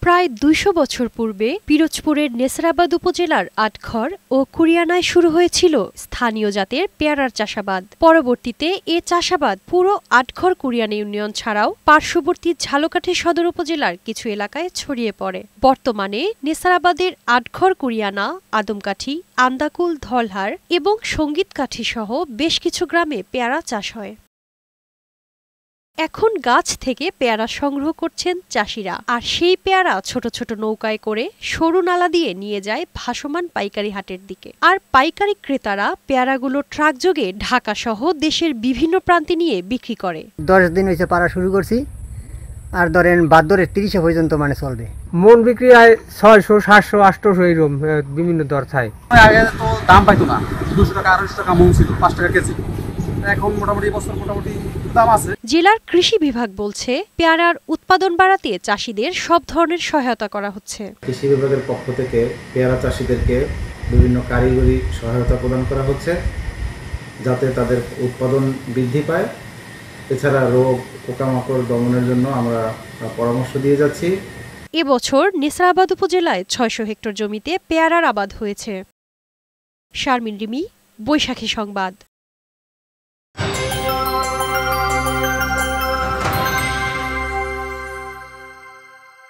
প্রায় ২০০ বছর পূর্বে পিরোজপুরের নেসরাবাদ উপজেলার আটঘর ও কুরিয়ানায় শুরু হয়েছিল স্থানীয় জাতের পেয়ারার চাষাবাদ। পরবর্তীতে এ চাষাবাদ পুরো আটঘর কুরিয়ানা ইউনিয়ন ছাড়াও পার্শ্ববর্তী ঝালকাঠি সদর উপজেলার কিছু এলাকায় ছড়িয়ে পড়ে। বর্তমানে নেসরাবাদের আটঘর কুরিয়ানা, আদমকাঠি, আন্দাকুল, ধলহার এবং সঙ্গীতকাঠি সহ বেশ কিছু গ্রামে পেয়ারা চাষ হয়। এখন গাছ থেকে পেয়ারা সংগ্রহ করছেন চাষিরা, আর সেই পেয়ারা ছোট ছোট নৌকায় করে সরু নালা দিয়ে নিয়ে যায় ভাসমান পাইকারি হাটের দিকে। আর পাইকারি ক্রেতারা পেয়ারাগুলো ট্রাকযোগে ঢাকা সহ দেশের বিভিন্ন প্রান্তে নিয়ে বিক্রি করে। 10 দিন হয়েছে পাড়া শুরু করছি, আর ধরেন ভাদ্রের 30 পর্যন্ত মানে চলবে। মন বিক্রি হয় 600, 700, 800 এরকম বিভিন্ন দর থাকে। আগে তো দাম পাইতো না, 200 টাকা 250 টাকা মন ছিল, 5 টাকা কেজি। এখন মোটামুটি বছর মোটামুটি দাম আছে। জেলার কৃষি বিভাগ বলছে, পেয়ারার উৎপাদন বাড়াতে চাষিদের সব ধরনের সহায়তা করা হচ্ছে। কৃষি বিভাগের পক্ষ থেকে পেয়ারা চাষিদেরকে বিভিন্ন কারিগরি সহায়তা প্রদান করা হচ্ছে, যাতে তাদের উৎপাদন বৃদ্ধি পায়। এছাড়া রোগ পোকামাকড় দমনের জন্য আমরা পরামর্শ দিয়ে যাচ্ছি। এবছর নেসরাবাদ উপজেলায় 600 হেক্টর জমিতে পেয়ারার আবাদ হয়েছে। শারমিন রিমি, বৈশাখী সংবাদ।